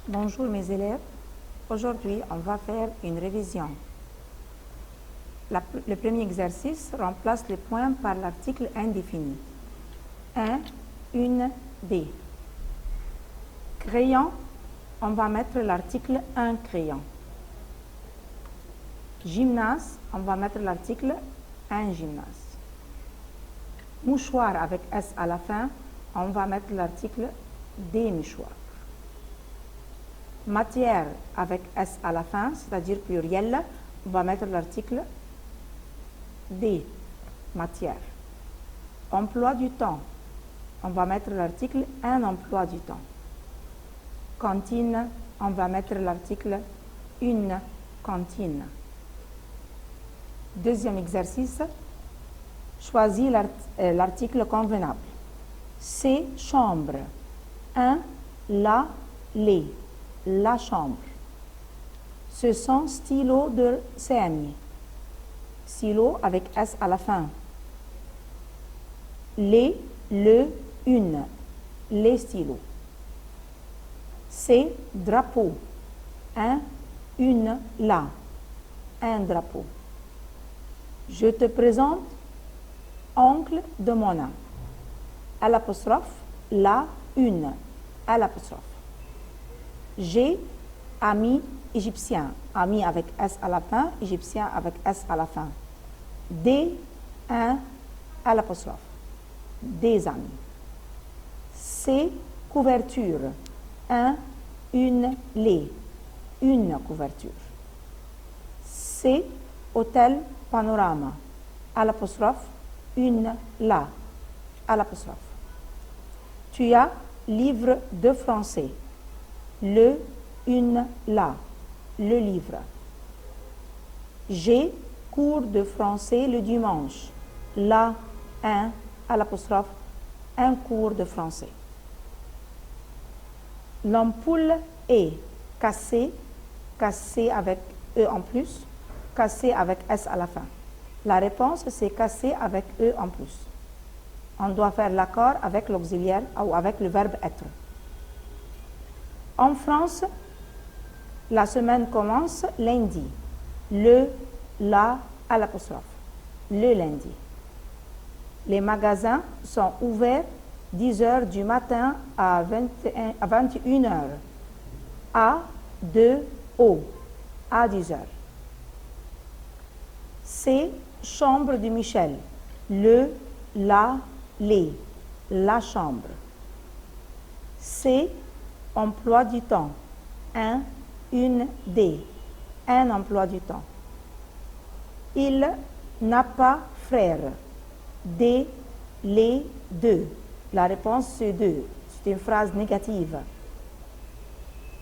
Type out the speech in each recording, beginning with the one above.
Bonjour mes élèves, aujourd'hui on va faire une révision. Le premier exercice remplace les points par l'article indéfini. 1, une, des. Crayon, on va mettre l'article un crayon. Gymnase, on va mettre l'article un gymnase. Mouchoir avec S à la fin, on va mettre l'article des mouchoirs. Matière avec S à la fin, c'est-à-dire pluriel, on va mettre l'article des matières. Emploi du temps, on va mettre l'article un emploi du temps. Cantine, on va mettre l'article une cantine. Deuxième exercice, choisis l'article convenable. C'est chambre. 1, la, les. La chambre. Ce sont stylos de CMI. Stylo avec S à la fin. Les, le, une. Les stylos. C'est drapeau. Un, une, la. Un drapeau. Je te présente oncle de mon âme. À l'apostrophe, la, une. À l'apostrophe. J'ai ami égyptien. Ami avec S à la fin, égyptien avec S à la fin. Des, un, à l'apostrophe. Des amis. C'est couverture. Un, une, les. Une couverture. C'est hôtel panorama. À l'apostrophe, une, la. À l'apostrophe. Tu as livre de français. Le, une, la. Le livre. J'ai cours de français le dimanche. La, un, à l'apostrophe, un cours de français. L'ampoule est cassée, cassée avec E en plus, cassée avec S à la fin. La réponse, c'est cassée avec E en plus. On doit faire l'accord avec l'auxiliaire ou avec le verbe être. En France, la semaine commence lundi. Le, la, à l'apostrophe. Le lundi. Les magasins sont ouverts 10 h du matin à 21 h. À, de, au. À 10 h. C'est chambre de Michel. Le, la, les. La chambre. C'est emploi du temps. Un, une, des. Un emploi du temps. Il n'a pas frère. Des, les, deux. La réponse c'est deux. C'est une phrase négative.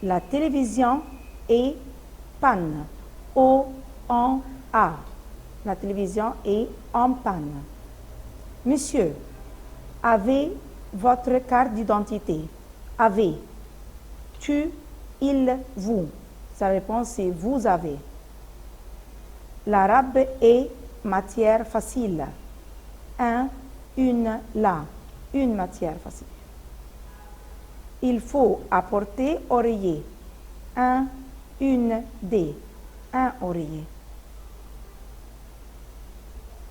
La télévision est panne. O, en, a. La télévision est en panne. Monsieur, avez votre carte d'identité. Avez. Tu, il, vous. Sa réponse c'est vous avez. L'arabe est matière facile. Un, une, la. Une matière facile. Il faut apporter oreiller. Un, une, des. Un oreiller.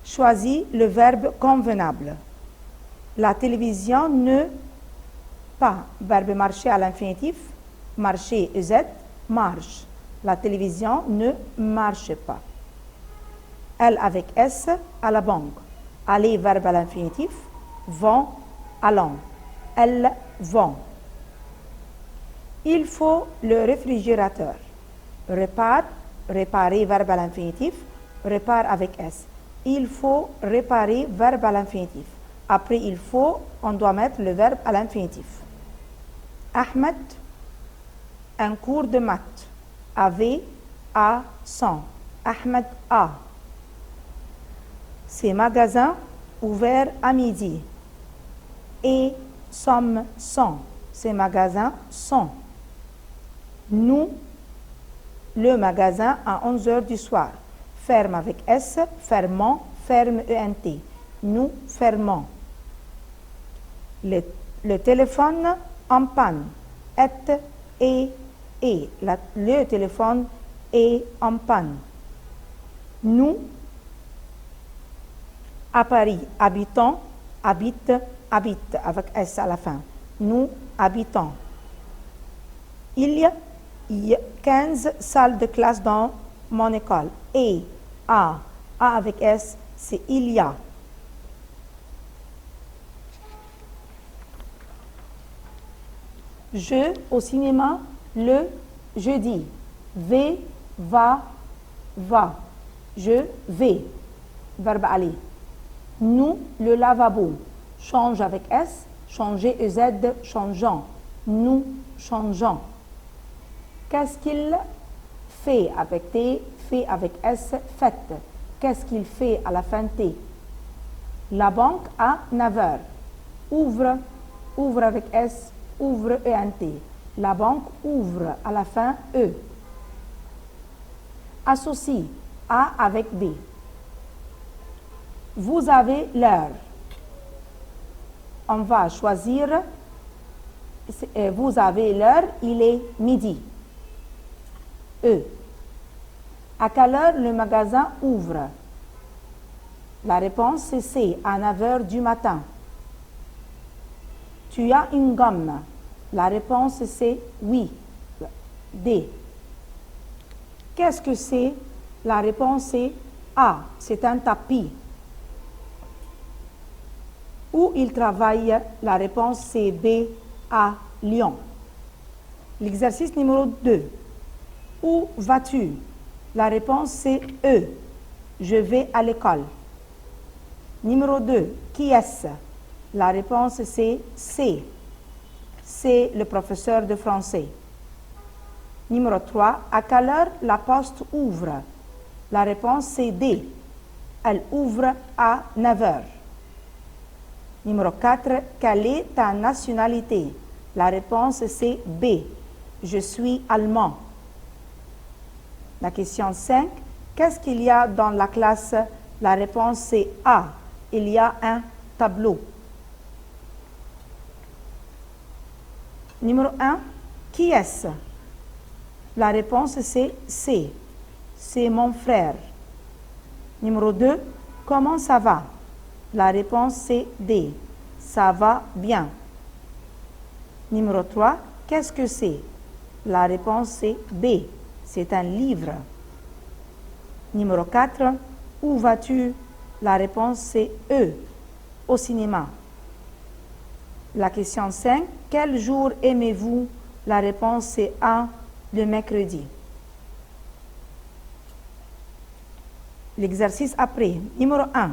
Choisis le verbe convenable. La télévision ne pas. Verbe marcher à l'infinitif. Marcher, EZ, marche. La télévision ne marche pas. Elle avec S à la banque. Aller, verbe à l'infinitif. Vont, allant. Elles vont. Il faut le réfrigérateur. Répare, réparer, verbe à l'infinitif. Répare avec S. Il faut réparer, verbe à l'infinitif. Après il faut, on doit mettre le verbe à l'infinitif. Ahmed, un cours de maths. Avait, a, sans. Ahmed a. Ces magasins ouverts à midi. Et sommes, sont. Ces magasins sont. Nous, le magasin à 11 h du soir. Ferme avec S, fermons, ferme ENT. Nous fermons. Le téléphone en panne. Et est. Le téléphone est en panne. Nous, à Paris, habitons, habite, habite, avec S à la fin. Nous habitons. Il y a 15 salles de classe dans mon école. Et, A avec S, c'est il y a. Je au cinéma le jeudi. Vais, va, va. Je vais. Verbe aller. Nous, le lavabo. Change avec S. Changer, EZ, changeant. Nous changeons. Qu'est-ce qu'il fait avec T? Fait avec S, faites. Qu'est-ce qu'il fait à la fin T? La banque à 9h. Ouvre, ouvre avec S, ouvre ENT. La banque ouvre à la fin E. Associe A avec B. Vous avez l'heure. On va choisir. Vous avez l'heure, il est midi. E. À quelle heure le magasin ouvre? La réponse c'est C, à 9h du matin. Tu as une gomme? La réponse c'est oui. D. Qu'est-ce que c'est? La réponse c'est A, c'est un tapis. Où il travaille? La réponse c'est B, à Lyon. L'exercice numéro 2. Où vas-tu? La réponse c'est E. Je vais à l'école. Numéro 2. Qui est-ce? La réponse c'est C. C'est le professeur de français. Numéro 3. À quelle heure la poste ouvre? La réponse c'est D. Elle ouvre à 9h. Numéro 4. Quelle est ta nationalité? La réponse c'est B. Je suis allemand. La question 5. Qu'est-ce qu'il y a dans la classe? La réponse c'est A. Il y a un tableau. Numéro 1. Qui est-ce? La réponse c'est C. C'est mon frère. Numéro 2. Comment ça va? La réponse c'est D. Ça va bien. Numéro 3. Qu'est-ce que c'est? La réponse c'est B. C'est un livre. Numéro 4. Où vas-tu? La réponse c'est E. Au cinéma. La question 5. Quel jour aimez-vous? La réponse c'est A. Le mercredi. L'exercice après. Numéro 1.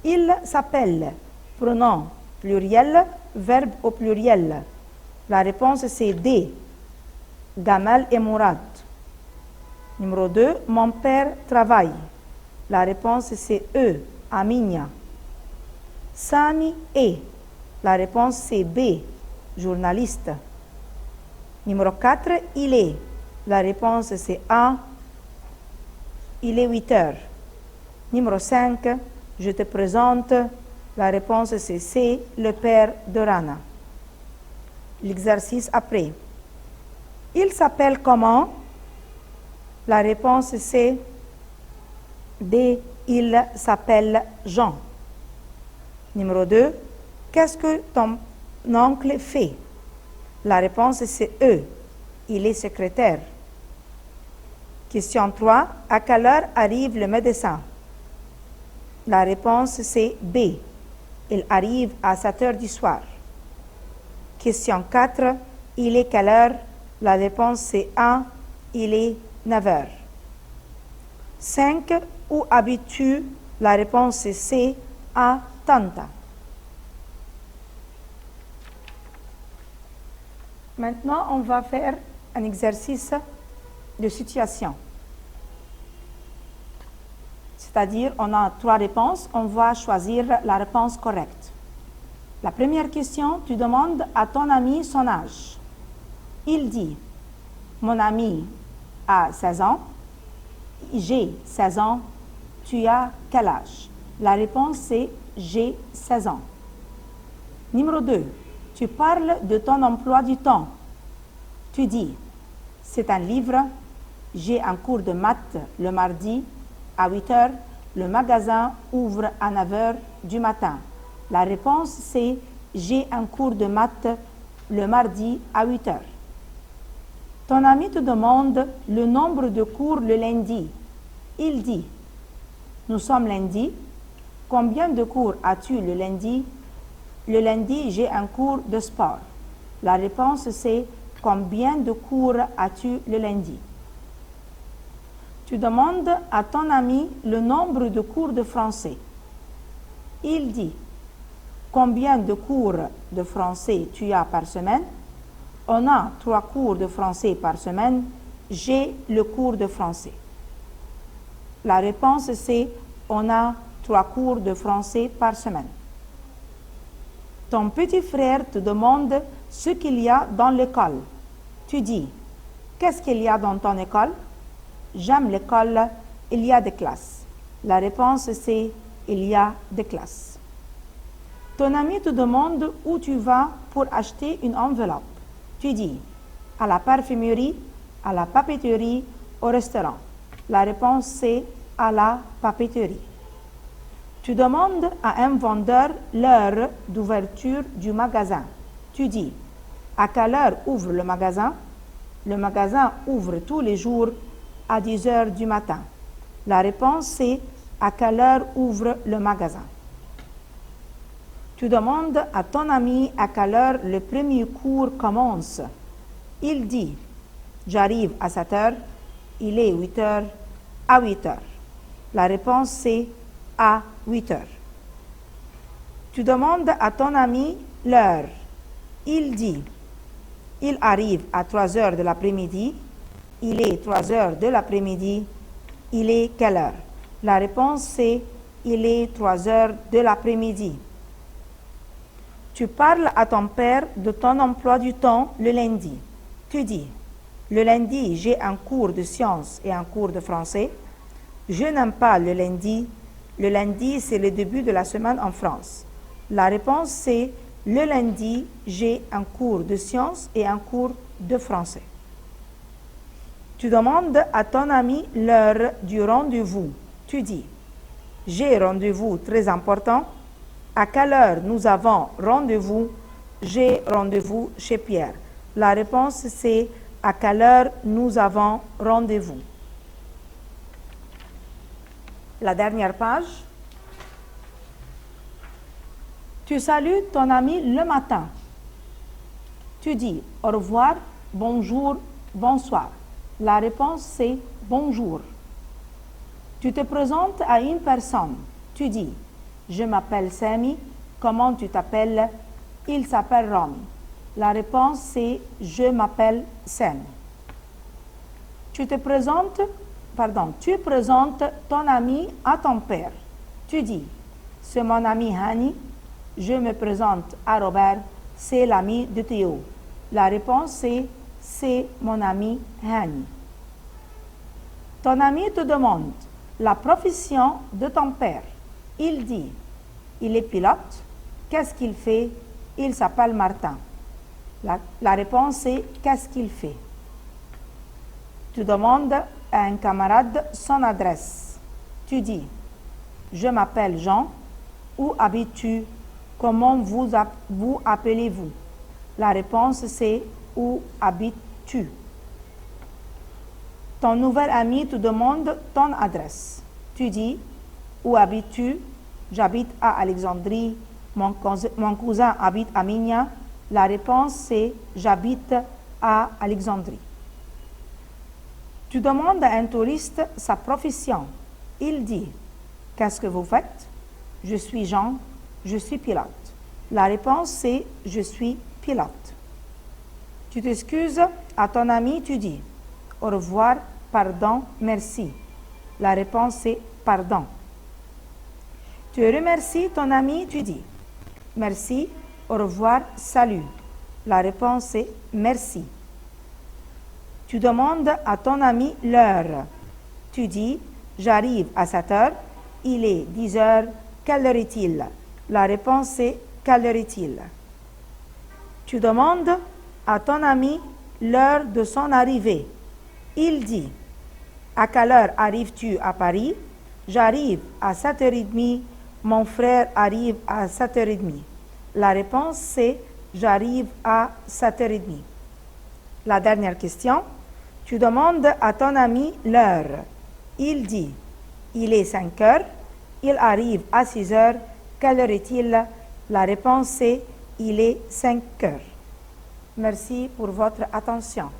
Il s'appelle. Pronom pluriel, verbe au pluriel. La réponse c'est D. Gamal et Mourad. Numéro 2. Mon père travaille. La réponse c'est E. Aminia. Sami est. La réponse c'est B. Journaliste. Numéro 4. Il est. La réponse c'est A. Il est 8h. Numéro 5. Je te présente. La réponse c'est C. Le père de Rana. L'exercice après. Il s'appelle comment? La réponse c'est D. Il s'appelle Jean. Numéro 2. Qu'est-ce que ton oncle fait? La réponse c'est E. Il est secrétaire. Question 3. À quelle heure arrive le médecin? La réponse c'est B. Il arrive à 7h du soir. Question 4. Il est quelle heure? La réponse c'est A. Il est 9h. 5. Où habites-tu? La réponse c'est C. À Tanta. Maintenant, on va faire un exercice de situation. C'est-à-dire, on a 3 réponses, on va choisir la réponse correcte. La première question, tu demandes à ton ami son âge. Il dit, mon ami a 16 ans, j'ai 16 ans, tu as quel âge? La réponse c'est j'ai 16 ans. Numéro 2, tu parles de ton emploi du temps. Tu dis, c'est un livre. J'ai un cours de maths le mardi à 8 heures. Le magasin ouvre à 9 heures du matin. La réponse, c'est j'ai un cours de maths le mardi à 8 heures. Ton ami te demande le nombre de cours le lundi. Il dit, nous sommes lundi. Combien de cours as-tu le lundi? Le lundi, j'ai un cours de sport. La réponse, c'est combien de cours as-tu le lundi? Tu demandes à ton ami le nombre de cours de français. Il dit, combien de cours de français tu as par semaine? On a 3 cours de français par semaine. J'ai le cours de français. La réponse, c'est on a 3 cours de français par semaine. Ton petit frère te demande ce qu'il y a dans l'école. Tu dis, qu'est-ce qu'il y a dans ton école? J'aime l'école, il y a des classes. La réponse, c'est il y a des classes. Ton ami te demande où tu vas pour acheter une enveloppe. Tu dis, à la parfumerie, à la papeterie, au restaurant. La réponse, c'est à la papeterie. Tu demandes à un vendeur l'heure d'ouverture du magasin. Tu dis, à quelle heure ouvre le magasin? Le magasin ouvre tous les jours à 10 heures du matin. La réponse, c'est à quelle heure ouvre le magasin? Tu demandes à ton ami à quelle heure le premier cours commence. Il dit, j'arrive à 7 heures, il est 8 heures, à 8 heures. La réponse, c'est à 8 heures. Tu demandes à ton ami l'heure. Il dit, il arrive à 3 heures de l'après-midi, il est 3 heures de l'après-midi, il est quelle heure? La réponse, c'est il est 3 heures de l'après-midi. Tu parles à ton père de ton emploi du temps le lundi. Tu dis, le lundi, j'ai un cours de sciences et un cours de français. Je n'aime pas le lundi. Le lundi, c'est le début de la semaine en France. La réponse, c'est le lundi, j'ai un cours de sciences et un cours de français. Tu demandes à ton ami l'heure du rendez-vous. Tu dis, j'ai rendez-vous très important. À quelle heure nous avons rendez-vous? J'ai rendez-vous chez Pierre. La réponse, c'est à quelle heure nous avons rendez-vous. La dernière page. Tu salues ton ami le matin. Tu dis au revoir, bonjour, bonsoir. La réponse, c'est bonjour. Tu te présentes à une personne. Tu dis, je m'appelle Sami. Comment tu t'appelles? Il s'appelle Rami. La réponse, c'est je m'appelle Sami. Tu présentes ton ami à ton père. Tu dis, c'est mon ami Hani. Je me présente à Robert. C'est l'ami de Théo. La réponse, c'est mon ami Hani. Ton ami te demande la profession de ton père. Il dit, il est pilote. Qu'est-ce qu'il fait? Il s'appelle Martin. La réponse est, qu'est-ce qu'il fait? Tu demandes à un camarade son adresse. Tu dis, je m'appelle Jean. Où habites-tu? Comment vous appelez-vous? La réponse, c'est, où habites-tu? Ton nouvel ami te demande ton adresse. Tu dis, où habites-tu? J'habite à Alexandrie. Mon cousin habite à Migne. La réponse, c'est, j'habite à Alexandrie. Tu demandes à un touriste sa profession. Il dit, qu'est-ce que vous faites? Je suis Jean, je suis pilote. La réponse, c'est, je suis pilote. Tu t'excuses à ton ami, tu dis, au revoir, pardon, merci. La réponse, c'est, pardon. Tu remercies ton ami, tu dis, merci, au revoir, salut. La réponse, est merci. Tu demandes à ton ami l'heure. Tu dis, j'arrive à 7 heures, il est 10 heures, quelle heure est-il? La réponse est, quelle heure est-il? Tu demandes à ton ami l'heure de son arrivée. Il dit, à quelle heure arrives-tu à Paris? J'arrive à 7h30, mon frère arrive à 7h30. La réponse c'est j'arrive à 7h30. La dernière question, tu demandes à ton ami l'heure. Il dit, il est 5 heures, il arrive à 6 heures, quelle heure est-il? La réponse est, il est 5 heures. Merci pour votre attention.